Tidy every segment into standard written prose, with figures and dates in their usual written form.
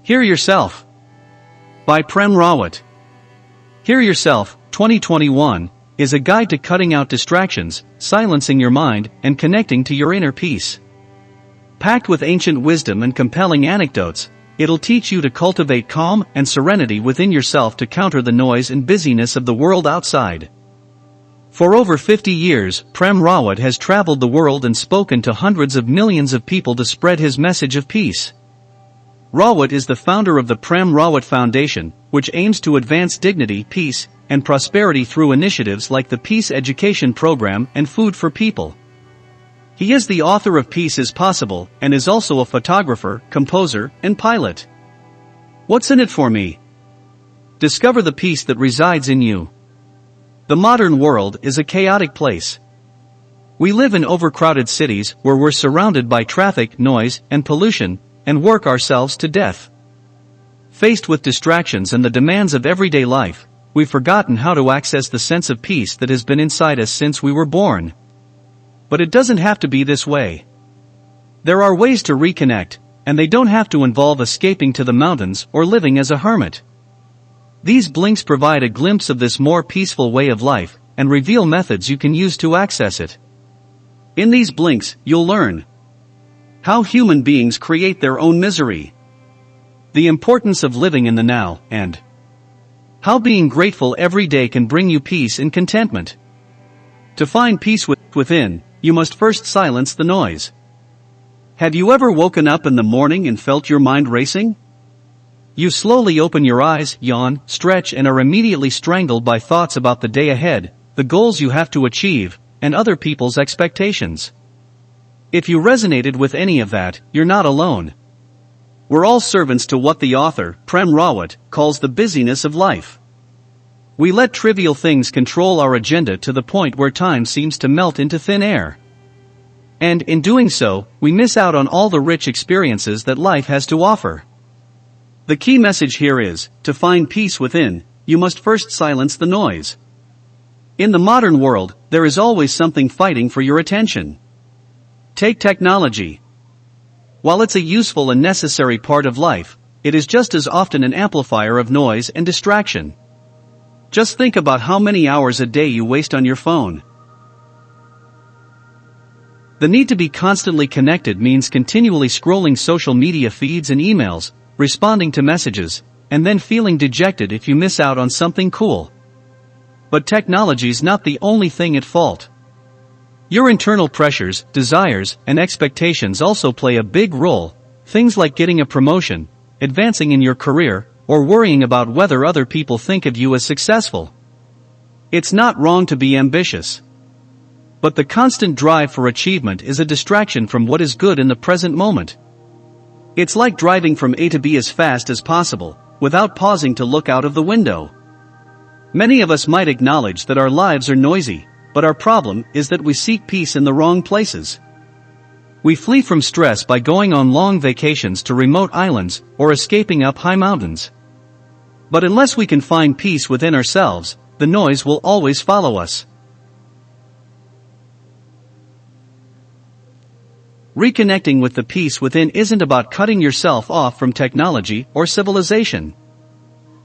Hear Yourself by Prem Rawat. Hear Yourself, 2021, is a guide to cutting out distractions, silencing your mind, and connecting to your inner peace. Packed with ancient wisdom and compelling anecdotes, it'll teach you to cultivate calm and serenity within yourself to counter the noise and busyness of the world outside. For over 50 years, Prem Rawat has traveled the world and spoken to hundreds of millions of people to spread his message of peace. Rawat is the founder of the Prem Rawat Foundation, which aims to advance dignity, peace, and prosperity through initiatives like the Peace Education Program and Food for People. He is the author of Peace is Possible and is also a photographer, composer, and pilot. What's in it for me? Discover the peace that resides in you. The modern world is a chaotic place. We live in overcrowded cities where we're surrounded by traffic, noise, and pollution, and work ourselves to death. Faced with distractions and the demands of everyday life, we've forgotten how to access the sense of peace that has been inside us since we were born. But it doesn't have to be this way. There are ways to reconnect, and they don't have to involve escaping to the mountains or living as a hermit. These blinks provide a glimpse of this more peaceful way of life, and reveal methods you can use to access it. In these blinks, you'll learn how human beings create their own misery, the importance of living in the now, and how being grateful every day can bring you peace and contentment. To find peace within, you must first silence the noise. Have you ever woken up in the morning and felt your mind racing? You slowly open your eyes, yawn, stretch, and are immediately strangled by thoughts about the day ahead, the goals you have to achieve, and other people's expectations. If you resonated with any of that, you're not alone. We're all servants to what the author, Prem Rawat, calls the busyness of life. We let trivial things control our agenda to the point where time seems to melt into thin air. And in doing so, we miss out on all the rich experiences that life has to offer. The key message here is, to find peace within, you must first silence the noise. In the modern world, there is always something fighting for your attention. Take technology. While it's a useful and necessary part of life, it is just as often an amplifier of noise and distraction. Just think about how many hours a day you waste on your phone. The need to be constantly connected means continually scrolling social media feeds and emails, responding to messages, and then feeling dejected if you miss out on something cool. But technology's not the only thing at fault. Your internal pressures, desires, and expectations also play a big role, things like getting a promotion, advancing in your career, or worrying about whether other people think of you as successful. It's not wrong to be ambitious. But the constant drive for achievement is a distraction from what is good in the present moment. It's like driving from A to B as fast as possible, without pausing to look out of the window. Many of us might acknowledge that our lives are noisy, but our problem is that we seek peace in the wrong places. We flee from stress by going on long vacations to remote islands, or escaping up high mountains. But unless we can find peace within ourselves, the noise will always follow us. Reconnecting with the peace within isn't about cutting yourself off from technology or civilization.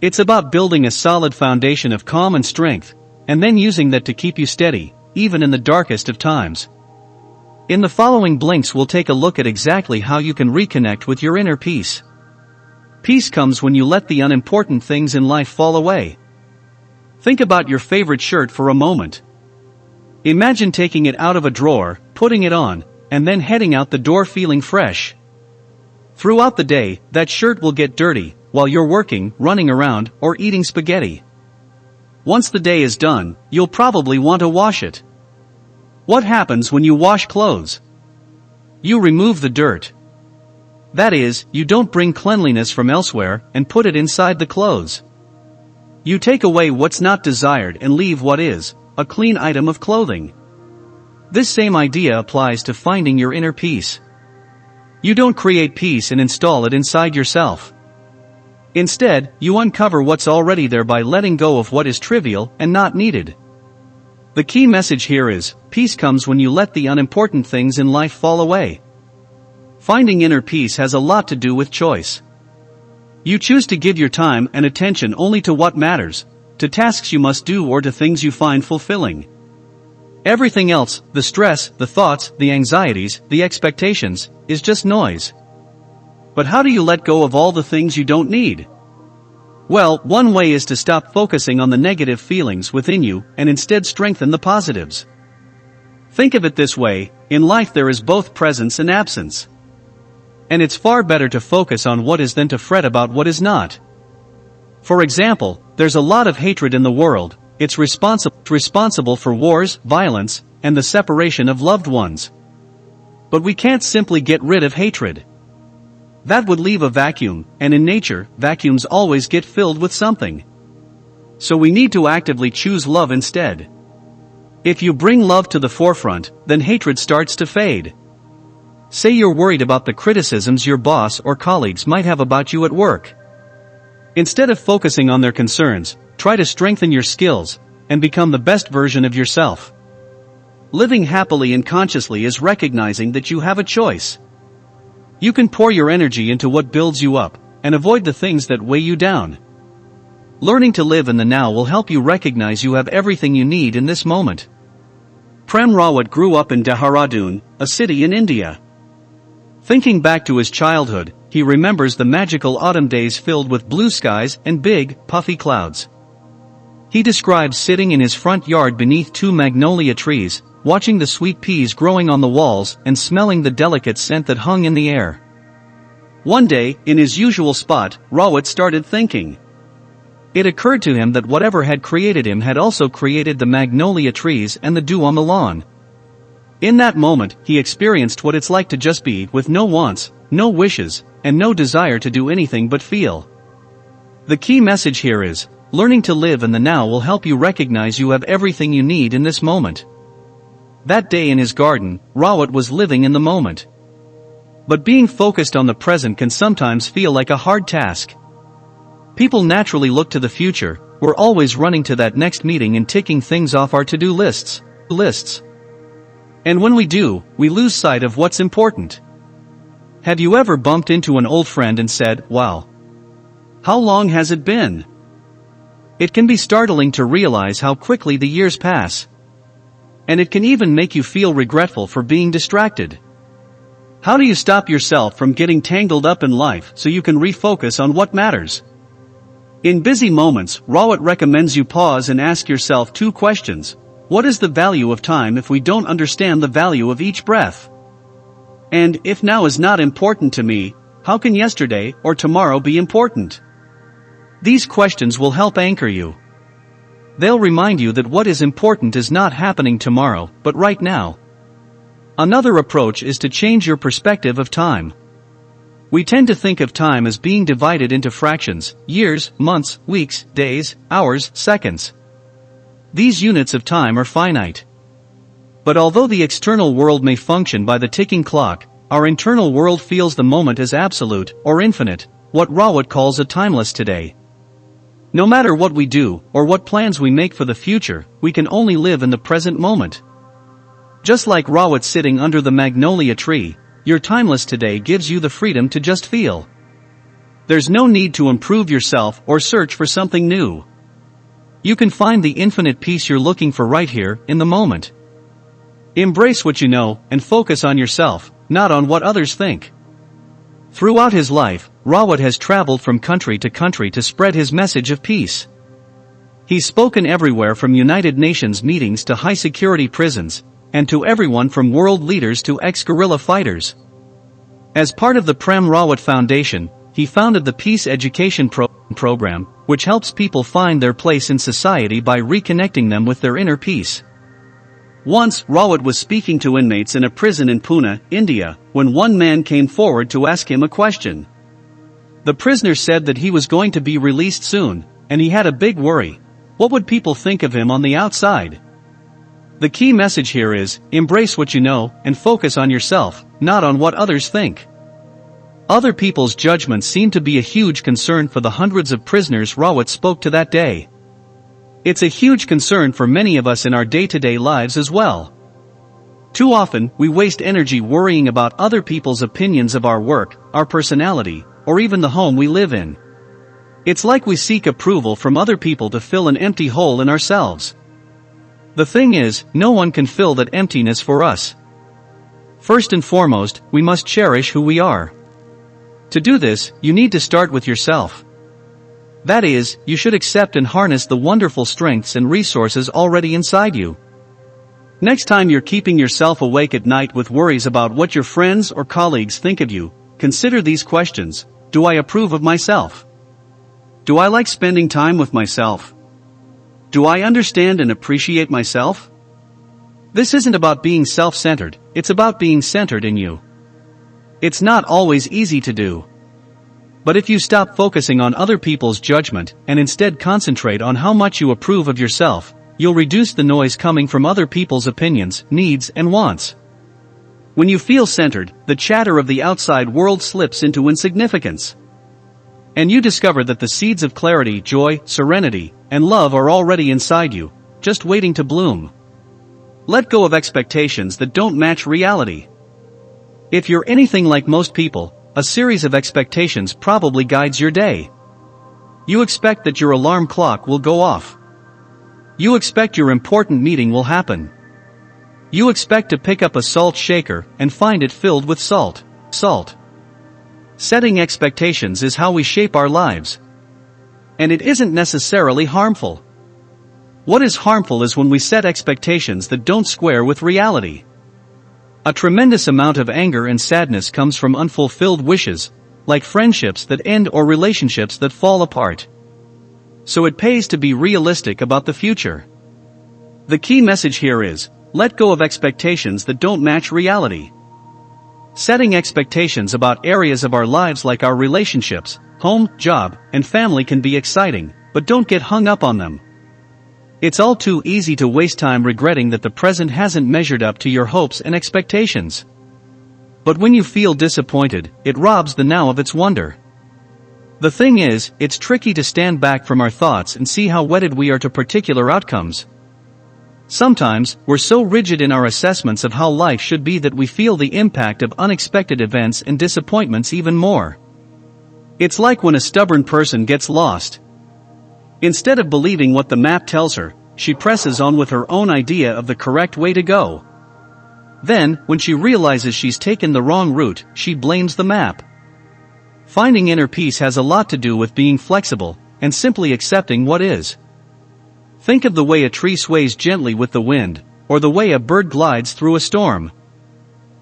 It's about building a solid foundation of calm and strength, and then using that to keep you steady, even in the darkest of times. In the following blinks we'll take a look at exactly how you can reconnect with your inner peace. Peace comes when you let the unimportant things in life fall away. Think about your favorite shirt for a moment. Imagine taking it out of a drawer, putting it on, and then heading out the door feeling fresh. Throughout the day, that shirt will get dirty, while you're working, running around, or eating spaghetti. Once the day is done, you'll probably want to wash it. What happens when you wash clothes? You remove the dirt. That is, you don't bring cleanliness from elsewhere and put it inside the clothes. You take away what's not desired and leave what is, a clean item of clothing. This same idea applies to finding your inner peace. You don't create peace and install it inside yourself. Instead, you uncover what's already there by letting go of what is trivial and not needed. The key message here is, peace comes when you let the unimportant things in life fall away. Finding inner peace has a lot to do with choice. You choose to give your time and attention only to what matters, to tasks you must do or to things you find fulfilling. Everything else, the stress, the thoughts, the anxieties, the expectations, is just noise. But how do you let go of all the things you don't need? Well, one way is to stop focusing on the negative feelings within you and instead strengthen the positives. Think of it this way, in life there is both presence and absence. And it's far better to focus on what is than to fret about what is not. For example, there's a lot of hatred in the world. It's responsible for wars, violence, and the separation of loved ones. But we can't simply get rid of hatred. That would leave a vacuum, and in nature, vacuums always get filled with something. So we need to actively choose love instead. If you bring love to the forefront, then hatred starts to fade. Say you're worried about the criticisms your boss or colleagues might have about you at work. Instead of focusing on their concerns, try to strengthen your skills and become the best version of yourself. Living happily and consciously is recognizing that you have a choice. You can pour your energy into what builds you up and avoid the things that weigh you down. Learning to live in the now will help you recognize you have everything you need in this moment. Prem Rawat grew up in Dehradun, a city in India. Thinking back to his childhood, he remembers the magical autumn days filled with blue skies and big, puffy clouds. He describes sitting in his front yard beneath 2 magnolia trees, watching the sweet peas growing on the walls and smelling the delicate scent that hung in the air. One day, in his usual spot, Rawat started thinking. It occurred to him that whatever had created him had also created the magnolia trees and the dew on the lawn. In that moment, he experienced what it's like to just be, with no wants, no wishes, and no desire to do anything but feel. The key message here is, learning to live in the now will help you recognize you have everything you need in this moment. That day in his garden, Rawat was living in the moment. But being focused on the present can sometimes feel like a hard task. People naturally look to the future, we're always running to that next meeting and ticking things off our to-do lists. And when we do, we lose sight of what's important. Have you ever bumped into an old friend and said, "Wow, how long has it been?" It can be startling to realize how quickly the years pass. And it can even make you feel regretful for being distracted. How do you stop yourself from getting tangled up in life so you can refocus on what matters? In busy moments, Rawat recommends you pause and ask yourself 2 questions. What is the value of time if we don't understand the value of each breath? And, if now is not important to me, how can yesterday or tomorrow be important? These questions will help anchor you. They'll remind you that what is important is not happening tomorrow, but right now. Another approach is to change your perspective of time. We tend to think of time as being divided into fractions, years, months, weeks, days, hours, seconds. These units of time are finite. But although the external world may function by the ticking clock, our internal world feels the moment as absolute, or infinite, what Rawat calls a timeless today. No matter what we do, or what plans we make for the future, we can only live in the present moment. Just like Rawat sitting under the magnolia tree, your timeless today gives you the freedom to just feel. There's no need to improve yourself or search for something new. You can find the infinite peace you're looking for right here, in the moment. Embrace what you know, and focus on yourself, not on what others think. Throughout his life, Rawat has traveled from country to country to spread his message of peace. He's spoken everywhere from United Nations meetings to high-security prisons, and to everyone from world leaders to ex-guerrilla fighters. As part of the Prem Rawat Foundation, he founded the Peace Education Program, which helps people find their place in society by reconnecting them with their inner peace. Once, Rawat was speaking to inmates in a prison in Pune, India, when one man came forward to ask him a question. The prisoner said that he was going to be released soon, and he had a big worry. What would people think of him on the outside? The key message here is, embrace what you know, and focus on yourself, not on what others think. Other people's judgments seem to be a huge concern for the hundreds of prisoners Rawat spoke to that day. It's a huge concern for many of us in our day-to-day lives as well. Too often, we waste energy worrying about other people's opinions of our work, our personality, or even the home we live in. It's like we seek approval from other people to fill an empty hole in ourselves. The thing is, no one can fill that emptiness for us. First and foremost, we must cherish who we are. To do this, you need to start with yourself. That is, you should accept and harness the wonderful strengths and resources already inside you. Next time you're keeping yourself awake at night with worries about what your friends or colleagues think of you, consider these questions. Do I approve of myself? Do I like spending time with myself? Do I understand and appreciate myself? This isn't about being self-centered, it's about being centered in you. It's not always easy to do. But if you stop focusing on other people's judgment and instead concentrate on how much you approve of yourself, you'll reduce the noise coming from other people's opinions, needs, and wants. When you feel centered, the chatter of the outside world slips into insignificance. And you discover that the seeds of clarity, joy, serenity, and love are already inside you, just waiting to bloom. Let go of expectations that don't match reality. If you're anything like most people, a series of expectations probably guides your day. You expect that your alarm clock will go off. You expect your important meeting will happen. You expect to pick up a salt shaker and find it filled with salt. Setting expectations is how we shape our lives. And it isn't necessarily harmful. What is harmful is when we set expectations that don't square with reality. A tremendous amount of anger and sadness comes from unfulfilled wishes, like friendships that end or relationships that fall apart. So it pays to be realistic about the future. The key message here is, let go of expectations that don't match reality. Setting expectations about areas of our lives like our relationships, home, job, and family can be exciting, but don't get hung up on them. It's all too easy to waste time regretting that the present hasn't measured up to your hopes and expectations. But when you feel disappointed, it robs the now of its wonder. The thing is, it's tricky to stand back from our thoughts and see how wedded we are to particular outcomes. Sometimes, we're so rigid in our assessments of how life should be that we feel the impact of unexpected events and disappointments even more. It's like when a stubborn person gets lost. Instead of believing what the map tells her, she presses on with her own idea of the correct way to go. Then, when she realizes she's taken the wrong route, she blames the map. Finding inner peace has a lot to do with being flexible, and simply accepting what is. Think of the way a tree sways gently with the wind, or the way a bird glides through a storm.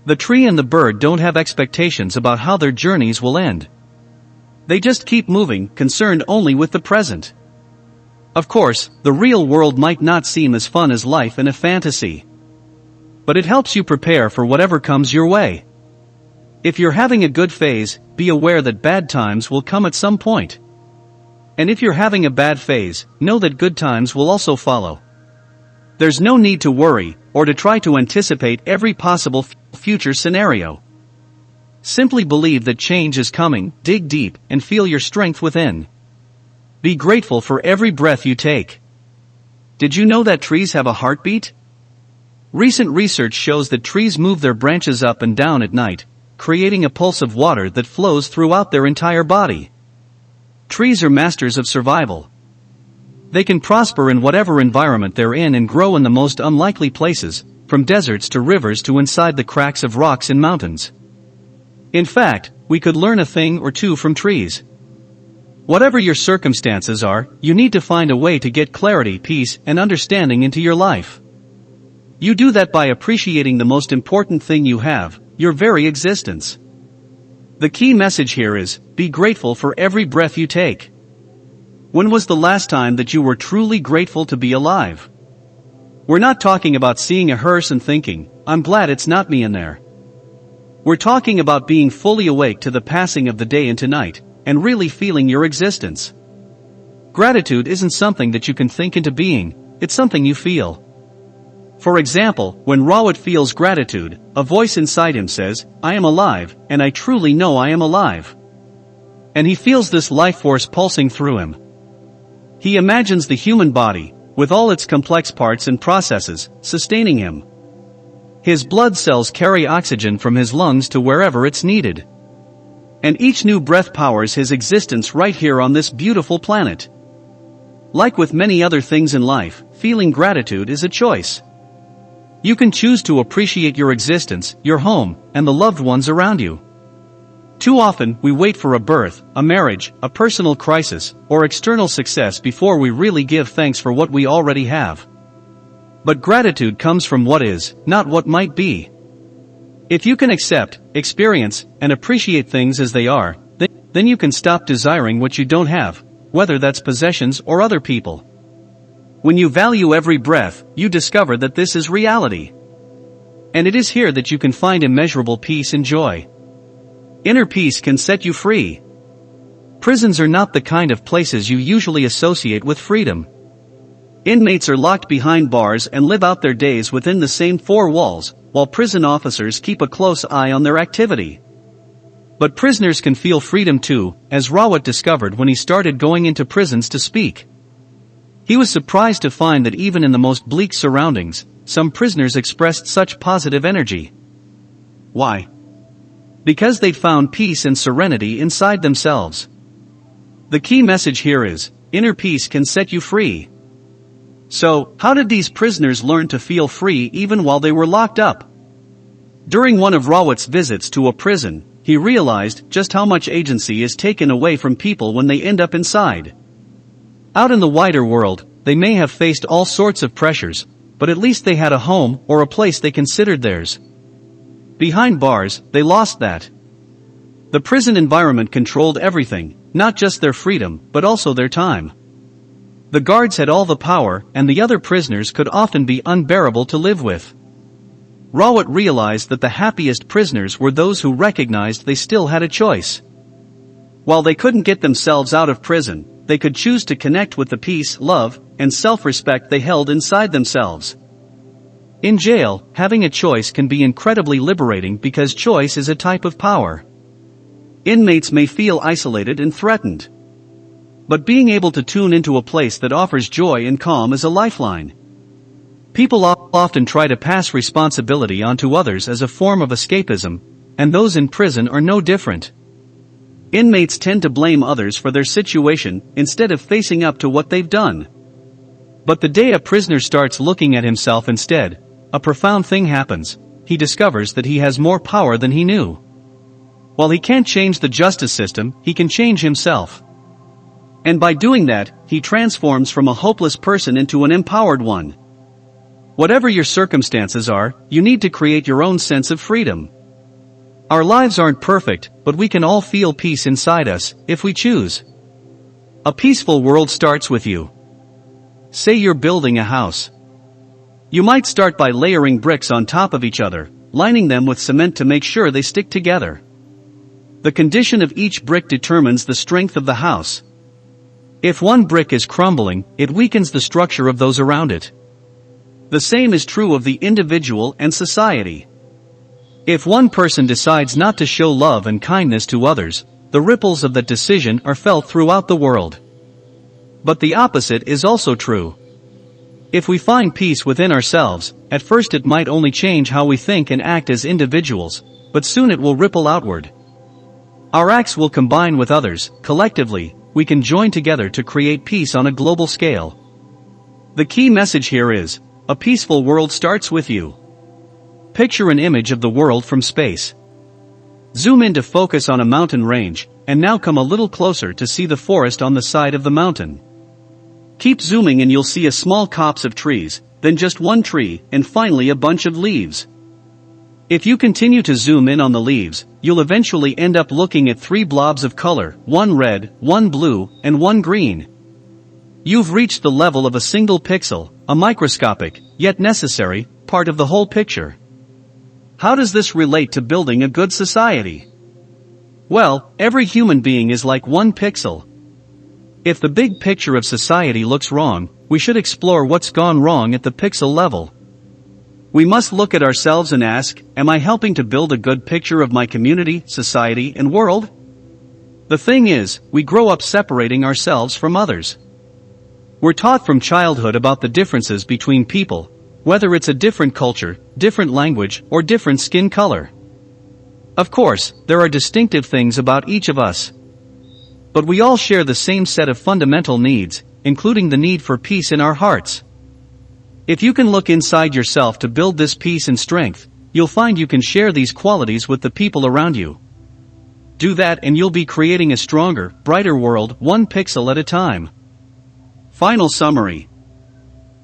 The tree and the bird don't have expectations about how their journeys will end. They just keep moving, concerned only with the present. Of course, the real world might not seem as fun as life in a fantasy. But it helps you prepare for whatever comes your way. If you're having a good phase, be aware that bad times will come at some point. And if you're having a bad phase, know that good times will also follow. There's no need to worry, or to try to anticipate every possible future scenario. Simply believe that change is coming, dig deep, and feel your strength within. Be grateful for every breath you take. Did you know that trees have a heartbeat? Recent research shows that trees move their branches up and down at night, creating a pulse of water that flows throughout their entire body. Trees are masters of survival. They can prosper in whatever environment they're in and grow in the most unlikely places, from deserts to rivers to inside the cracks of rocks in mountains. In fact, we could learn a thing or two from trees. Whatever your circumstances are, you need to find a way to get clarity, peace, and understanding into your life. You do that by appreciating the most important thing you have, your very existence. The key message here is, be grateful for every breath you take. When was the last time that you were truly grateful to be alive? We're not talking about seeing a hearse and thinking, I'm glad it's not me in there. We're talking about being fully awake to the passing of the day into night, and really feeling your existence. Gratitude isn't something that you can think into being, it's something you feel. For example, when Rawat feels gratitude, a voice inside him says, I am alive, and I truly know I am alive. And he feels this life force pulsing through him. He imagines the human body, with all its complex parts and processes, sustaining him. His blood cells carry oxygen from his lungs to wherever it's needed. And each new breath powers his existence right here on this beautiful planet. Like with many other things in life, feeling gratitude is a choice. You can choose to appreciate your existence, your home, and the loved ones around you. Too often, we wait for a birth, a marriage, a personal crisis, or external success before we really give thanks for what we already have. But gratitude comes from what is, not what might be. If you can accept, experience, and appreciate things as they are, then you can stop desiring what you don't have, whether that's possessions or other people. When you value every breath, you discover that this is reality. And it is here that you can find immeasurable peace and joy. Inner peace can set you free. Prisons are not the kind of places you usually associate with freedom. Inmates are locked behind bars and live out their days within the same four walls, while prison officers keep a close eye on their activity. But prisoners can feel freedom too, as Rawat discovered when he started going into prisons to speak. He was surprised to find that even in the most bleak surroundings, some prisoners expressed such positive energy. Why? Because they'd found peace and serenity inside themselves. The key message here is, inner peace can set you free. So, how did these prisoners learn to feel free even while they were locked up? During one of Rawat's visits to a prison, he realized just how much agency is taken away from people when they end up inside. Out in the wider world, they may have faced all sorts of pressures, but at least they had a home or a place they considered theirs. Behind bars, they lost that. The prison environment controlled everything, not just their freedom, but also their time. The guards had all the power, and the other prisoners could often be unbearable to live with. Rawat realized that the happiest prisoners were those who recognized they still had a choice. While they couldn't get themselves out of prison, they could choose to connect with the peace, love, and self-respect they held inside themselves. In jail, having a choice can be incredibly liberating because choice is a type of power. Inmates may feel isolated and threatened. But being able to tune into a place that offers joy and calm is a lifeline. People often try to pass responsibility onto others as a form of escapism, and those in prison are no different. Inmates tend to blame others for their situation instead of facing up to what they've done. But the day a prisoner starts looking at himself instead, a profound thing happens. He discovers that he has more power than he knew. While he can't change the justice system, he can change himself. And by doing that, he transforms from a hopeless person into an empowered one. Whatever your circumstances are, you need to create your own sense of freedom. Our lives aren't perfect, but we can all feel peace inside us, if we choose. A peaceful world starts with you. Say you're building a house. You might start by layering bricks on top of each other, lining them with cement to make sure they stick together. The condition of each brick determines the strength of the house. If one brick is crumbling, it weakens the structure of those around it. The same is true of the individual and society. If one person decides not to show love and kindness to others, the ripples of that decision are felt throughout the world. But the opposite is also true. If we find peace within ourselves, at first it might only change how we think and act as individuals, but soon it will ripple outward. Our acts will combine with others. Collectively, we can join together to create peace on a global scale. The key message here is, a peaceful world starts with you. Picture an image of the world from space. Zoom in to focus on a mountain range, and now come a little closer to see the forest on the side of the mountain. Keep zooming and you'll see a small copse of trees, then just one tree, and finally a bunch of leaves. If you continue to zoom in on the leaves, you'll eventually end up looking at 3 blobs of color, one red, one blue, and one green. You've reached the level of a single pixel, a microscopic, yet necessary, part of the whole picture. How does this relate to building a good society? Well, every human being is like one pixel. If the big picture of society looks wrong, we should explore what's gone wrong at the pixel level. We must look at ourselves and ask, am I helping to build a good picture of my community, society, and world? The thing is, we grow up separating ourselves from others. We're taught from childhood about the differences between people, whether it's a different culture, different language, or different skin color. Of course, there are distinctive things about each of us. But we all share the same set of fundamental needs, including the need for peace in our hearts. If you can look inside yourself to build this peace and strength, you'll find you can share these qualities with the people around you. Do that and you'll be creating a stronger, brighter world, one pixel at a time. Final summary.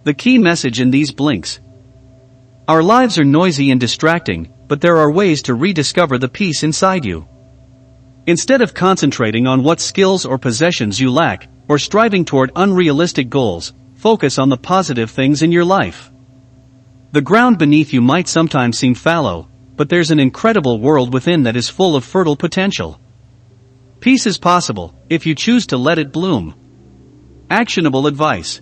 The key message in these blinks. Our lives are noisy and distracting, but there are ways to rediscover the peace inside you. Instead of concentrating on what skills or possessions you lack, or striving toward unrealistic goals, focus on the positive things in your life. The ground beneath you might sometimes seem fallow, but there's an incredible world within that is full of fertile potential. Peace is possible, if you choose to let it bloom. Actionable advice.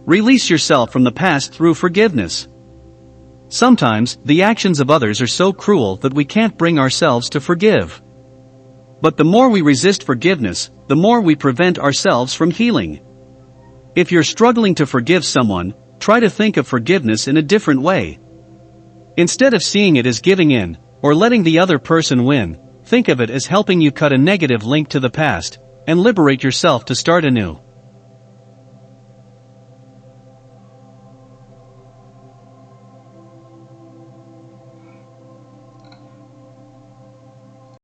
Release yourself from the past through forgiveness. Sometimes, the actions of others are so cruel that we can't bring ourselves to forgive. But the more we resist forgiveness, the more we prevent ourselves from healing. If you're struggling to forgive someone, try to think of forgiveness in a different way. Instead of seeing it as giving in, or letting the other person win, think of it as helping you cut a negative link to the past, and liberate yourself to start anew.